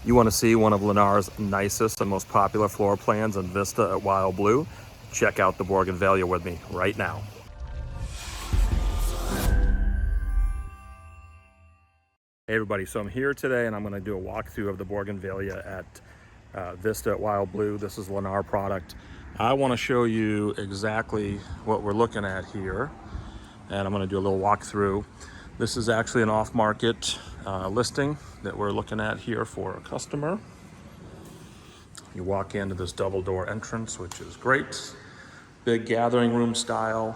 You want to see one of Lennar's nicest and most popular floor plans in Vista at WildBlue? Check out the Bougainvillea with me right now. Hey everybody, so I'm here today and I'm going to do a walkthrough of the Bougainvillea at Vista at WildBlue. This is Lennar product. I want to show you exactly what we're looking at here, and I'm going to do a little walkthrough. This is actually an off-market listing that we're looking at here for a customer. You walk into this double door entrance, which is great. Big gathering room style.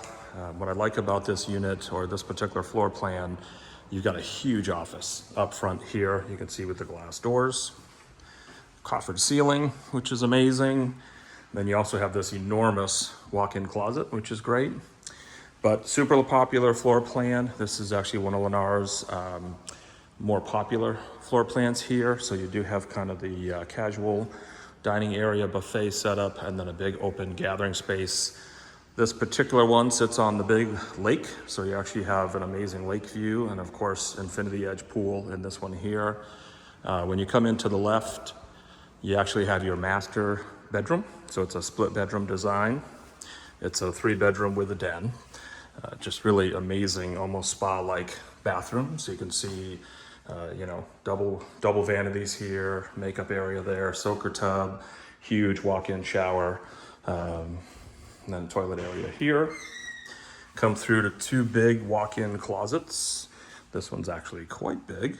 What I like about this unit or this particular floor plan, you've got a huge office up front here. You can see with the glass doors, coffered ceiling, which is amazing. Then you also have this enormous walk-in closet, which is great. But super popular floor plan. This is actually one of Lennar's more popular floor plans here. So you do have kind of the casual dining area, buffet setup, and then a big open gathering space. This particular one sits on the big lake, so you actually have an amazing lake view, and of course, infinity edge pool in this one here. When you come into the left, you actually have your master bedroom. So it's a split bedroom design. It's a 3-bedroom with a den. Just really amazing, almost spa-like bathroom. So you can see, double vanities here, makeup area there, soaker tub, huge walk-in shower, and then toilet area here. Come through to 2 big walk-in closets. This one's actually quite big.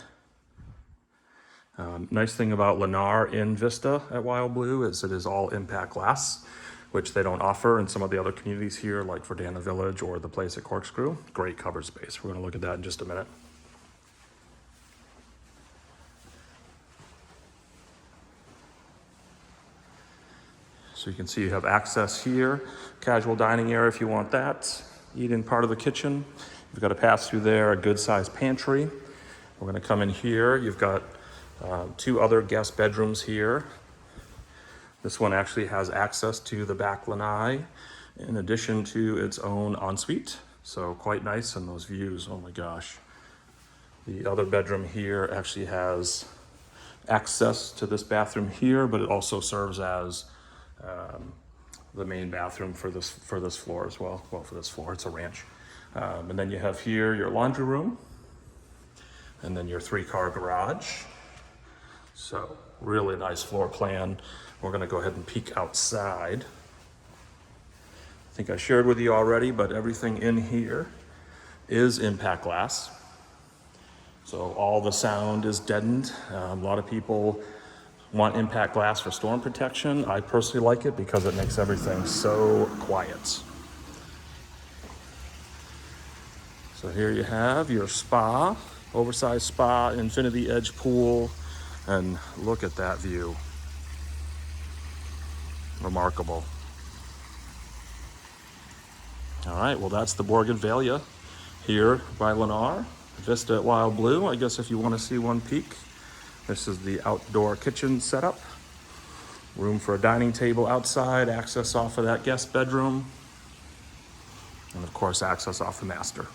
Nice thing about Lennar in Vista at WildBlue is it is all impact glass, which they don't offer in some of the other communities here, like Verdana Village or the place at Corkscrew. Great cover space. We're going to look at that in just a minute. So you can see you have access here, casual dining area if you want that, eat-in part of the kitchen. You've got a pass through there, a good-sized pantry. We're going to come in here. You've got 2 other guest bedrooms here. This one actually has access to the back lanai in addition to its own ensuite. So quite nice, and those views, oh my gosh. The other bedroom here actually has access to this bathroom here, but it also serves as the main bathroom for this floor as well. Well, for this floor, it's a ranch. And then you have here your laundry room, and then your 3-car garage. So really nice floor plan. We're going to go ahead and peek outside. I think I shared with you already, but everything in here is impact glass. So all the sound is deadened. A lot of people want impact glass for storm protection. I personally like it because it makes everything so quiet. So here you have your spa, oversized spa, infinity edge pool, and look at that view. Remarkable. All right, well, that's the Bougainvillea here by Lennar, Vista at WildBlue. I guess if you want to see one peek, this is the outdoor kitchen setup. Room for a dining table outside, access off of that guest bedroom, and of course, access off the master.